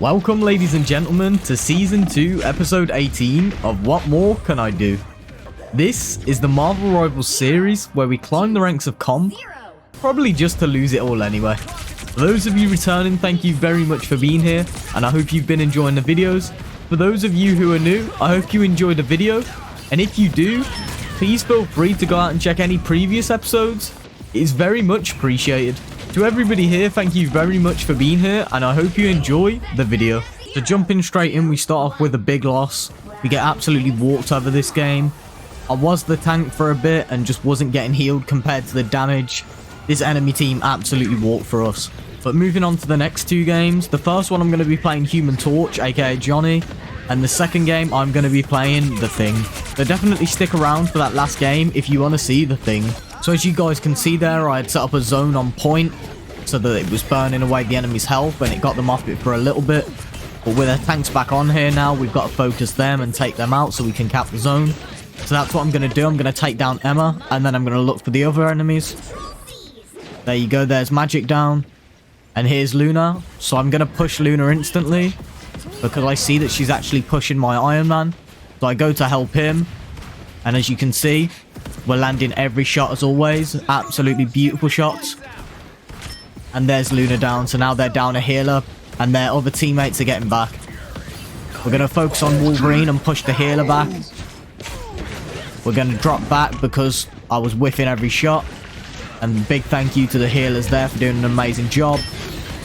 Welcome, ladies and gentlemen, to Season 2, Episode 18 of What More Can I Do? This is the Marvel Rivals series where we climb the ranks of comp, probably just to lose it all anyway. For those of you returning, thank you very much for being here, and I hope you've been enjoying the videos. For those of you who are new, I hope you enjoyed the video, and if you do, please feel free to go out and check any previous episodes. It is very much appreciated. To everybody here, thank you very much for being here, and I hope you enjoy the video. So jumping straight in, we start off with a big loss. We get absolutely walked over this game. I was the tank for a bit and just wasn't getting healed compared to the damage. This enemy team absolutely walked for us. But moving on to the next two games, the first one I'm going to be playing Human Torch, aka Johnny, and the second game I'm going to be playing The Thing. So definitely stick around for that last game if you want to see The Thing. So as you guys can see there, I had set up a zone on point so that it was burning away the enemy's health and it got them off it for a little bit. But with our tanks back on here now, we've got to focus them and take them out so we can cap the zone. So that's what I'm going to do. I'm going to take down Emma and then I'm going to look for the other enemies. There you go. There's Magic down. And here's Luna. So I'm going to push Luna instantly because I see that she's actually pushing my Iron Man. So I go to help him. And as you can see, we're landing every shot as always. Absolutely beautiful shots. And there's Luna down. So now they're down a healer. And their other teammates are getting back. We're going to focus on Wolverine and push the healer back. We're going to drop back because I was whiffing every shot. And big thank you to the healers there for doing an amazing job.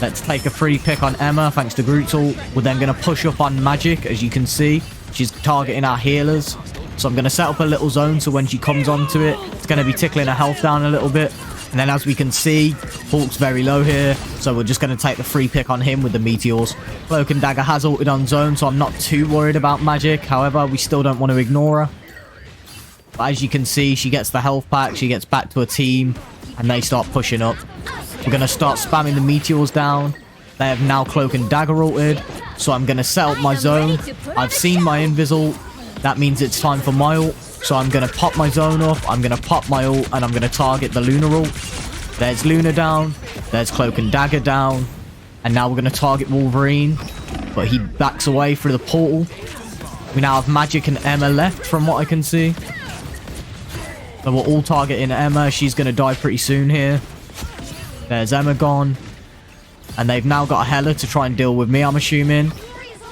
Let's take a free pick on Emma thanks to Groot's ult. We're then going to push up on Magic. As you can see, she's targeting our healers. So I'm going to set up a little zone so when she comes onto it, it's going to be tickling her health down a little bit. And then as we can see, Hulk's very low here. So we're just going to take the free pick on him with the meteors. Cloak and Dagger has ulted on zone, so I'm not too worried about Magic. However, we still don't want to ignore her. But as you can see, she gets the health pack. She gets back to her team. And they start pushing up. We're going to start spamming the meteors down. They have now Cloak and Dagger ulted. So I'm going to set up my zone. I've seen my invis ult. That means it's time for my ult. So I'm going to pop my zone up. I'm going to pop my ult. And I'm going to target the Luna ult. There's Luna down. There's Cloak and Dagger down. And now we're going to target Wolverine. But he backs away through the portal. We now have Magic and Emma left from what I can see. So we're all targeting Emma. She's going to die pretty soon here. There's Emma gone. And they've now got a Hela to try and deal with me, I'm assuming.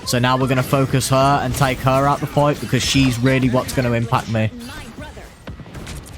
So now we're going to focus her and take her out the fight because she's really what's going to impact me.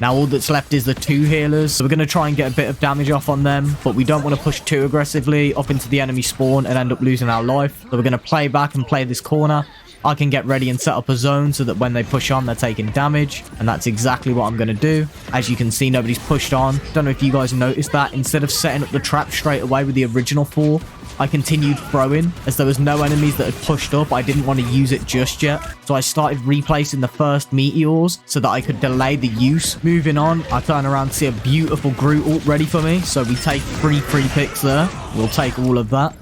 Now all that's left is the two healers. So we're going to try and get a bit of damage off on them. But we don't want to push too aggressively up into the enemy spawn and end up losing our life. So we're going to play back and play this corner. I can get ready and set up a zone so that when they push on, they're taking damage. And that's exactly what I'm going to do. As you can see, nobody's pushed on. Don't know if you guys noticed that. Instead of setting up the trap straight away with the original 4, I continued throwing. As there was no enemies that had pushed up, I didn't want to use it just yet. So I started replacing the first meteors so that I could delay the use. Moving on, I turn around to see a beautiful Groot ult ready for me. So we take 3 free picks there. We'll take all of that.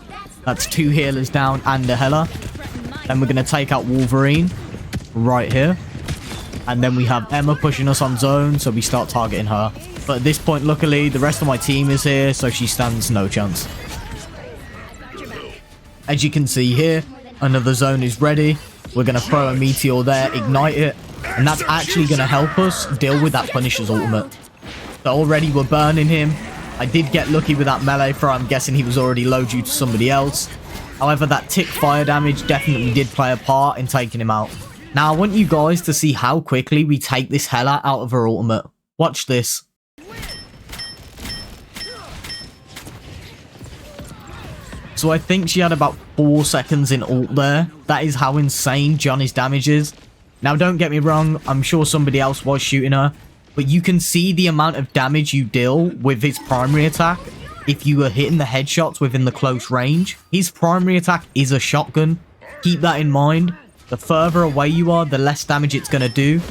That's 2 healers down and a Hela. Then we're going to take out Wolverine right here. And then we have Emma pushing us on zone, so we start targeting her. But at this point, luckily, the rest of my team is here, so she stands no chance. As you can see here, another zone is ready. We're going to throw a meteor there, ignite it. And that's actually going to help us deal with that Punisher's ultimate. So already we're burning him. I did get lucky with that melee throw. I'm guessing he was already low due to somebody else. However, that tick fire damage definitely did play a part in taking him out. Now, I want you guys to see how quickly we take this Hela out of her ultimate. Watch this. So I think she had about 4 seconds in ult there. That is how insane Johnny's damage is. Now, don't get me wrong. I'm sure somebody else was shooting her. But you can see the amount of damage you deal with his primary attack. If you were hitting the headshots within the close range, his primary attack is a shotgun. Keep that in mind. The further away you are, the less damage it's going to do.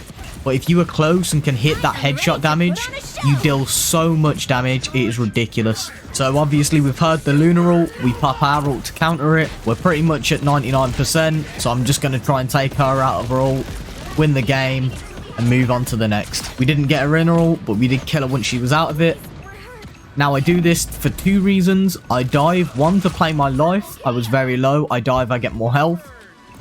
But if you are close and can hit that headshot damage, you deal so much damage, it is ridiculous. So obviously we've heard the Luna ult, we pop our ult to counter it. We're pretty much at 99%, so I'm just going to try and take her out of her ult, win the game, and move on to the next. We didn't get her in her ult, but we did kill her once she was out of it. Now I do this for two reasons. I dive, one, to play my life. I was very low. I dive, I get more health.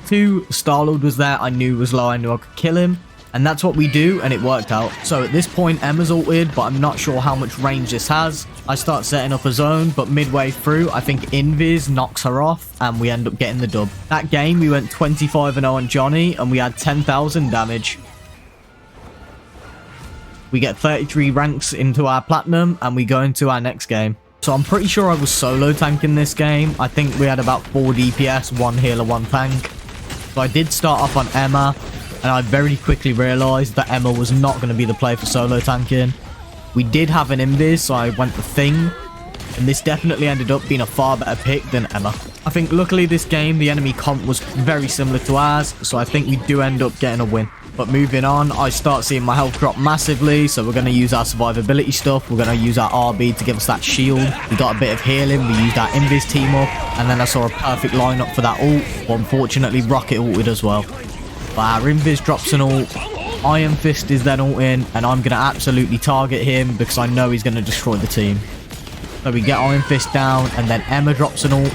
Two, Star-Lord was there. I knew he was low. I knew I could kill him. And that's what we do, and it worked out. So at this point, Emma's ulted, but I'm not sure how much range this has. I start setting up a zone, but midway through, I think Invis knocks her off, and we end up getting the dub. That game, we went 25-0 on Johnny, and we had 10,000 damage. We get 33 ranks into our platinum, and we go into our next game. So I'm pretty sure I was solo tanking this game. I think we had about 4 DPS, 1 healer, 1 tank. So I did start off on Emma, and I very quickly realised that Emma was not going to be the play for solo tanking. We did have an Invis, so I went for Thing, and this definitely ended up being a far better pick than Emma. I think luckily this game, the enemy comp was very similar to ours, so I think we do end up getting a win. But moving on, I start seeing my health drop massively, so we're going to use our survivability stuff. We're going to use our RB to give us that shield. We got a bit of healing. We used our Invis team up, and then I saw a perfect lineup for that ult. But unfortunately, Rocket ulted as well. But our Invis drops an ult. Iron Fist is then ulting, and I'm going to absolutely target him because I know he's going to destroy the team. So we get Iron Fist down, and then Emma drops an ult.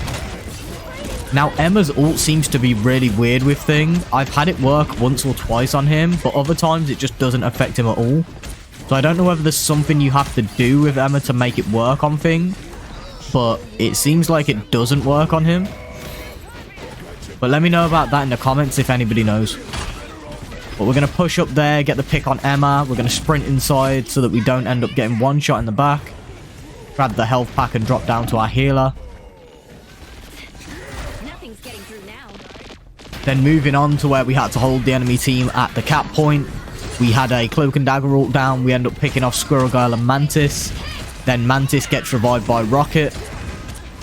Now, Emma's ult seems to be really weird with Thing. I've had it work once or twice on him, but other times it just doesn't affect him at all. So I don't know whether there's something you have to do with Emma to make it work on Thing, but it seems like it doesn't work on him. But let me know about that in the comments if anybody knows. But we're going to push up there, get the pick on Emma. We're going to sprint inside so that we don't end up getting one shot in the back. Grab the health pack and drop down to our healer. Then moving on to where we had to hold the enemy team at the cap point. We had a Cloak and Dagger ult down. We end up picking off Squirrel Girl and Mantis. Then Mantis gets revived by Rocket.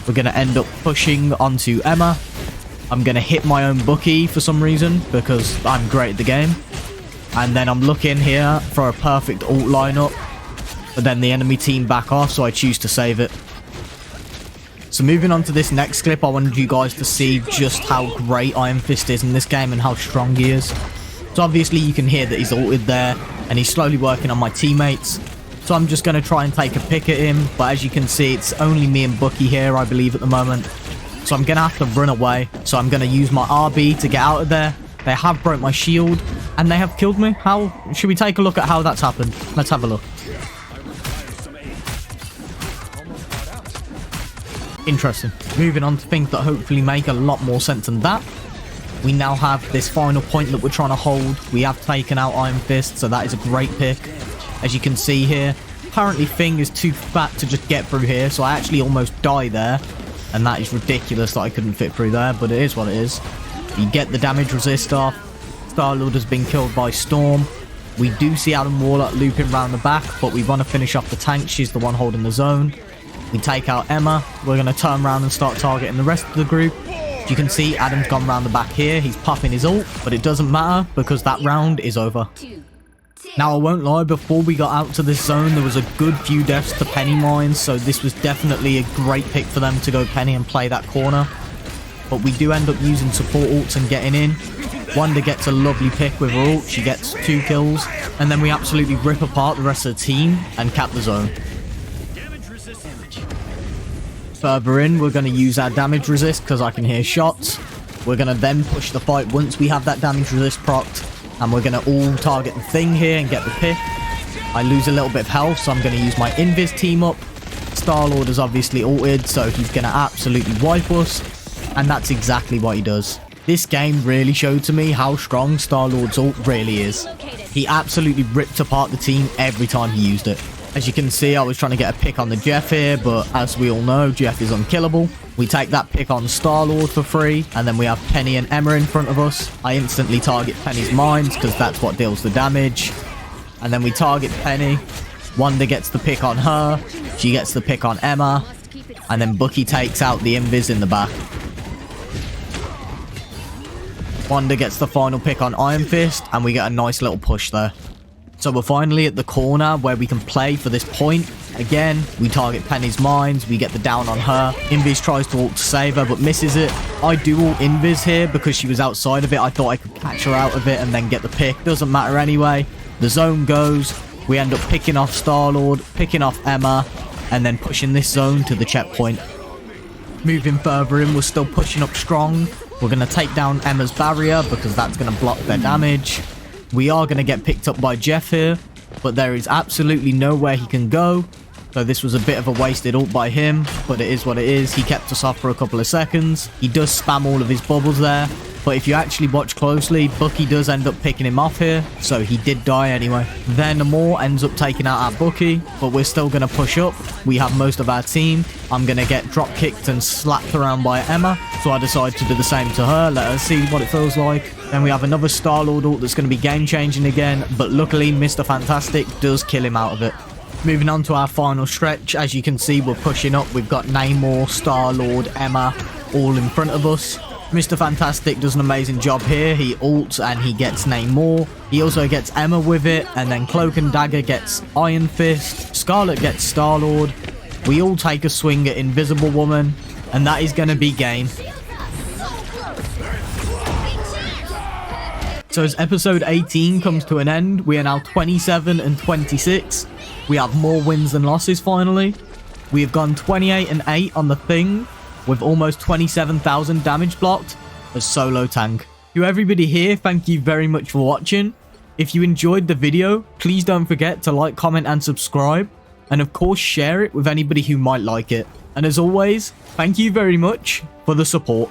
We're going to end up pushing onto Emma. I'm going to hit my own Bucky for some reason because I'm great at the game. And then I'm looking here for a perfect ult lineup. But then the enemy team back off, so I choose to save it. So moving on to this next clip, I wanted you guys to see just how great Iron Fist is in this game and how strong he is. So obviously you can hear that he's ulted there and he's slowly working on my teammates. So I'm just going to try and take a pick at him. But as you can see, it's only me and Bucky here, I believe, at the moment. So I'm going to have to run away. So I'm going to use my RB to get out of there. They have broke my shield and they have killed me. How? Should we take a look at how that's happened? Let's have a look. Interesting. Moving on to things that hopefully make a lot more sense than that. We now have this final point that we're trying to hold. We have taken out Iron Fist, so that is a great pick. As you can see here, apparently Thing is too fat to just get through here, so I actually almost die there. And that is ridiculous that I couldn't fit through there, but it is what it is. You get the damage resist off. Star-Lord has been killed by Storm. We do see Adam Warlock looping around the back, but we want to finish off the tank. She's the one holding the zone. We take out Emma. We're going to turn around and start targeting the rest of the group. As you can see, Adam's gone around the back here. He's popping his ult, but it doesn't matter because that round is over. Now, I won't lie, before we got out to this zone, there was a good few deaths to Penny mines, so this was definitely a great pick for them to go Penny and play that corner. But we do end up using support ults and getting in. Wanda gets a lovely pick with her ult. She gets 2 kills, and then we absolutely rip apart the rest of the team and cap the zone. Further in, we're going to use our damage resist because I can hear shots. We're going to then push the fight once we have that damage resist procced. And we're going to all target the Thing here and get the pick. I lose a little bit of health, so I'm going to use my Invis team up. Star-Lord is obviously ulted, so he's going to absolutely wipe us. And that's exactly what he does. This game really showed to me how strong Star-Lord's ult really is. He absolutely ripped apart the team every time he used it. As you can see, I was trying to get a pick on the Jeff here, but as we all know, Jeff is unkillable. We take that pick on Star-Lord for free, and then we have Penny and Emma in front of us. I instantly target Penny's mines, because that's what deals the damage. And then we target Penny. Wanda gets the pick on her. She gets the pick on Emma. And then Bucky takes out the Invis in the back. Wanda gets the final pick on Iron Fist, and we get a nice little push there. So we're finally at the corner where we can play for this point. Again, we target Penny's mines, we get the down on her. Invis tries to ult to save her, but misses it. I do ult Invis here because she was outside of it. I thought I could catch her out of it and then get the pick. Doesn't matter anyway. The zone goes. We end up picking off Star-Lord, picking off Emma. and then pushing this zone to the checkpoint. Moving further in, we're still pushing up strong. We're going to take down Emma's barrier because that's going to block their damage. We are going to get picked up by Jeff here, but there is absolutely nowhere he can go. So this was a bit of a wasted ult by him, but it is what it is. He kept us off for a couple of seconds. He does spam all of his bubbles there, but if you actually watch closely, Bucky does end up picking him off here, so he did die anyway. Then Namor ends up taking out our Bucky, but we're still going to push up. We have most of our team. I'm going to get drop kicked and slapped around by Emma, so I decide to do the same to her. Let her see what it feels like. Then we have another Star-Lord ult that's going to be game-changing again, but luckily Mr. Fantastic does kill him out of it. Moving on to our final stretch, as you can see, we're pushing up. We've got Namor, Star-Lord, Emma, all in front of us. Mr. Fantastic does an amazing job here. He ults and he gets Namor. He also gets Emma with it, and then Cloak and Dagger gets Iron Fist. Scarlet gets Star-Lord. We all take a swing at Invisible Woman, and that is going to be game. So as episode 18 comes to an end, we are now 27 and 26. We have more wins than losses finally. We have gone 28 and 8 on the Thing, with almost 27,000 damage blocked as solo tank. To everybody here, thank you very much for watching. If you enjoyed the video, please don't forget to like, comment and subscribe. And of course share it with anybody who might like it. And as always, thank you very much for the support.